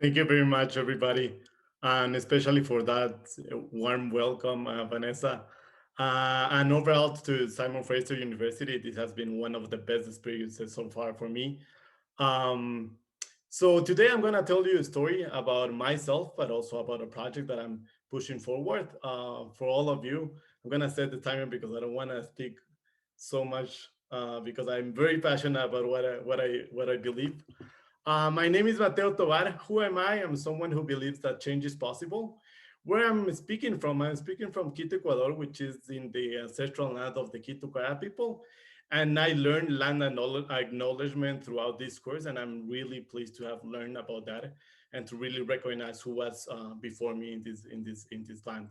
Thank you very much, everybody, and especially for that warm welcome, Vanessa. And overall to Simon Fraser University, this has been one of the best experiences so far for me. Um, so today I'm going to tell you a story about myself, but also about a project that I'm pushing forward for all of you. I'm going to set the timer because I don't want to speak so much because I'm very passionate about what I believe. My name is Mateo Tobar. Who am I? I'm someone who believes that change is possible. Where I'm speaking from Quito, Ecuador, which is in the ancestral land of the Quito Kaya people. And I learned land acknowledgement throughout this course, and I'm really pleased to have learned about that and to really recognize who was before me in this land.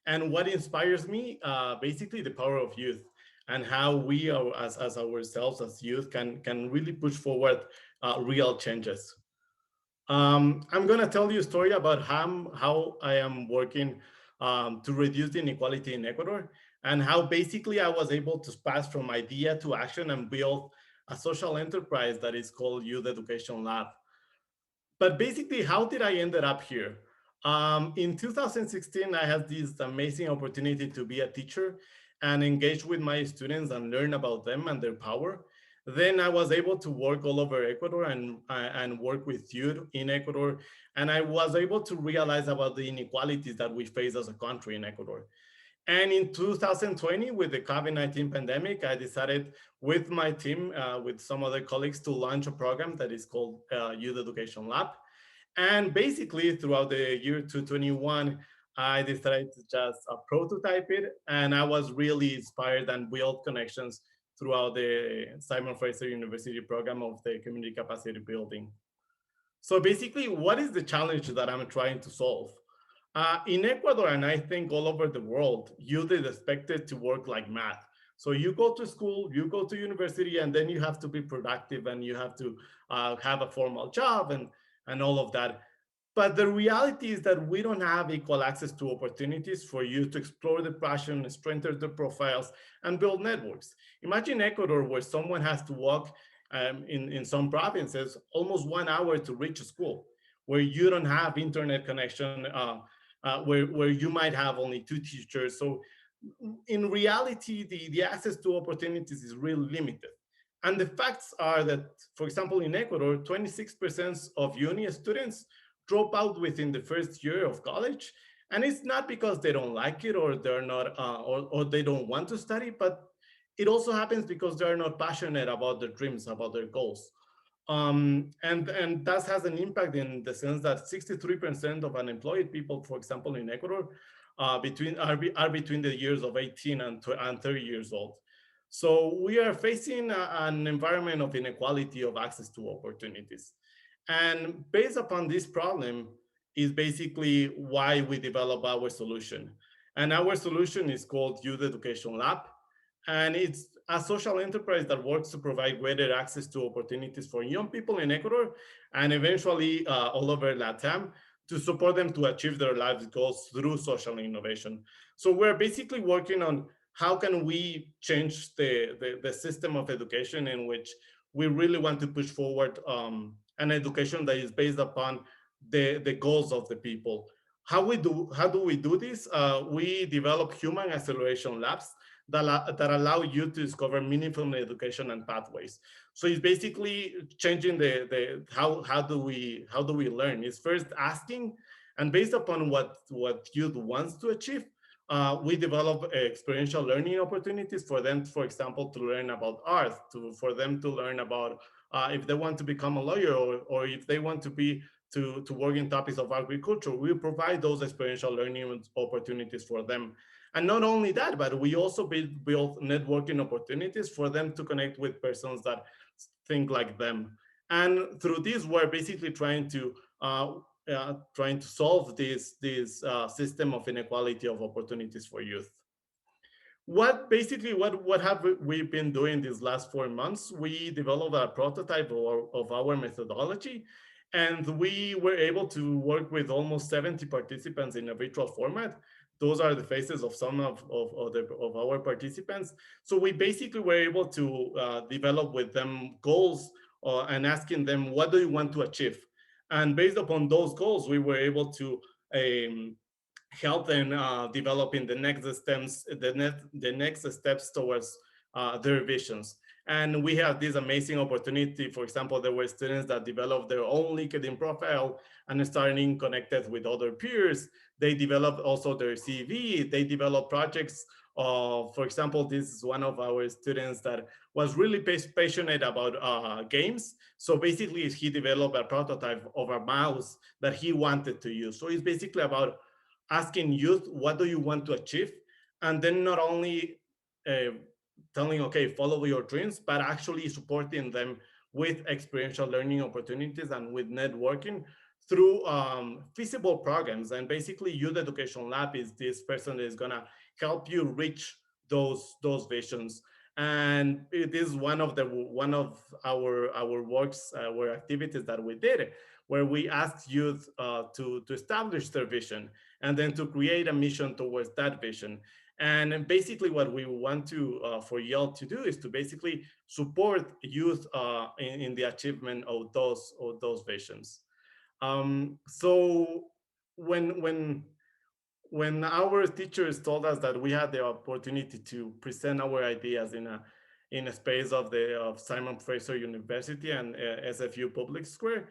And what inspires me, basically, the power of youth and how we are, as ourselves as youth can really push forward real changes. I'm going to tell you a story about how I am working to reduce the inequality in Ecuador and how basically I was able to pass from idea to action and build a social enterprise that is called Youth Education Lab. But basically, how did I ended up here? In 2016, I had this amazing opportunity to be a teacher and engage with my students and learn about them and their power. Then I was able to work all over Ecuador and work with youth in Ecuador. And I was able to realize about the inequalities that we face as a country in Ecuador. And in 2020, with the COVID-19 pandemic, I decided with my team, with some other colleagues, to launch a program that is called Youth Education Lab. And basically, throughout the year 2021, I decided to just prototype it. And I was really inspired and built connections throughout the Simon Fraser University program of the community capacity building. So basically, what is the challenge that I'm trying to solve? In Ecuador, and I think all over the world, youth is expected to work like math. So you go to school, you go to university, and then you have to be productive and you have to have a formal job and all of that. But the reality is that we don't have equal access to opportunities for you to explore the passion, strengthen the profiles, and build networks. Imagine Ecuador, where someone has to walk in some provinces almost 1 hour to reach a school, where you don't have internet connection, where you might have only two teachers. So in reality, the access to opportunities is really limited. And the facts are that, for example, in Ecuador, 26% of uni students drop out within the first year of college. And it's not because they don't like it or they're not, or they don't want to study, but it also happens because they're not passionate about their dreams, about their goals. And that has an impact in the sense that 63% of unemployed people, for example, in Ecuador, are between the years of 18 and 30 years old. So we are facing an environment of inequality of access to opportunities. And based upon this problem is basically why we develop our solution. And our solution is called Youth Education Lab. And it's a social enterprise that works to provide greater access to opportunities for young people in Ecuador and eventually all over LATAM to support them to achieve their life goals through social innovation. So we're basically working on how can we change the system of education in which we really want to push forward an education that is based upon the goals of the people. How do we do this? We develop human acceleration labs that allow you to discover meaningful education and pathways. So it's basically changing the how do we learn? It's first asking, and based upon what youth wants to achieve, we develop experiential learning opportunities for them, for example, to learn about art, for them to learn about if they want to become a lawyer or if they want to be to work in topics of agriculture. We provide those experiential learning opportunities for them. And not only that, but we also build networking opportunities for them to connect with persons that think like them. And through this, we're basically trying to solve this system of inequality of opportunities for youth. What have we been doing these last 4 months? We developed a prototype of our methodology, and we were able to work with almost 70 participants in a virtual format. Those are the faces of some of our participants. So we basically were able to develop with them goals and asking them, what do you want to achieve? And based upon those goals, we were able to um, help them develop in the next steps, the next steps towards their visions. And we have this amazing opportunity. For example, there were students that developed their own LinkedIn profile and starting connected with other peers. They developed also their CV. They developed projects. For example, this is one of our students that was really passionate about games. So basically, he developed a prototype of a mouse that he wanted to use. So it's basically about asking youth, what do you want to achieve? And then not only uh, telling, okay, follow your dreams, but actually supporting them with experiential learning opportunities and with networking through feasible programs. And basically, Youth Education Lab is this person that is gonna help you reach those visions. And it is one of our works, our activities that we did, where we asked youth to establish their vision and then to create a mission towards that vision. And basically, what we want to for Yale to do is to basically support youth in the achievement of those visions. So when when when our teachers told us that we had the opportunity to present our ideas in a space of the of Simon Fraser University and SFU Public Square,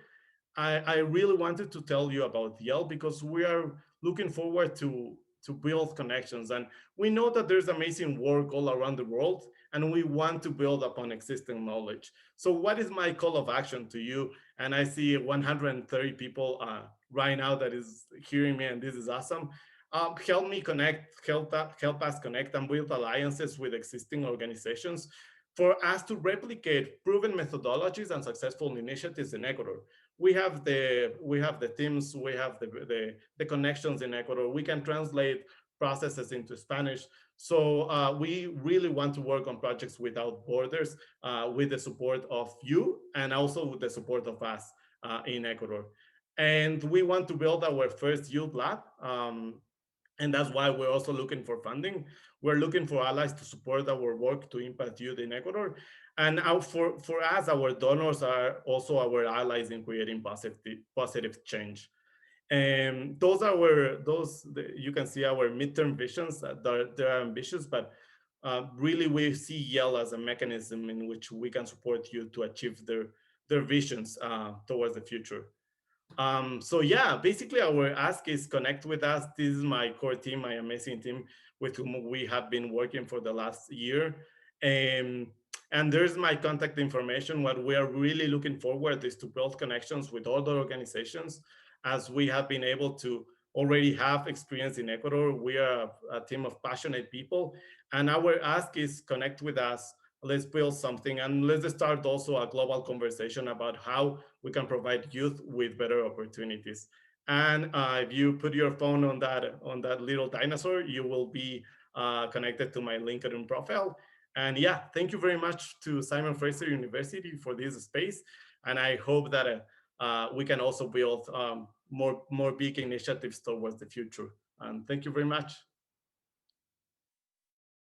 I really wanted to tell you about Yale because we are looking forward to build connections, and we know that there's amazing work all around the world, and we want to build upon existing knowledge. So what is my call of action to you? And I see 130 people right now that is hearing me, and this is awesome. Help me connect, help us connect and build alliances with existing organizations for us to replicate proven methodologies and successful initiatives in Ecuador. We have the teams, we have the connections in Ecuador. We can translate processes into Spanish. So we really want to work on projects without borders, with the support of you and also with the support of us in Ecuador. And we want to build our first youth lab. And that's why we're also looking for funding. We're looking for allies to support our work to impact youth in Ecuador. And for us, our donors are also our allies in creating positive change. And those are you can see our midterm visions. They're ambitious, but really we see Yale as a mechanism in which we can support you to achieve their visions towards the future. So yeah, basically our ask is connect with us. This is my core team, my amazing team with whom we have been working for the last year. Um, and there's my contact information. What we are really looking forward is to build connections with other organizations, as we have been able to already have experience in Ecuador. We are a team of passionate people, and our ask is connect with us. Let's build something, and let's start also a global conversation about how we can provide youth with better opportunities. And if you put your phone on that little dinosaur, you will be connected to my LinkedIn profile. And yeah, thank you very much to Simon Fraser University for this space. And I hope that we can also build more big initiatives towards the future. And thank you very much.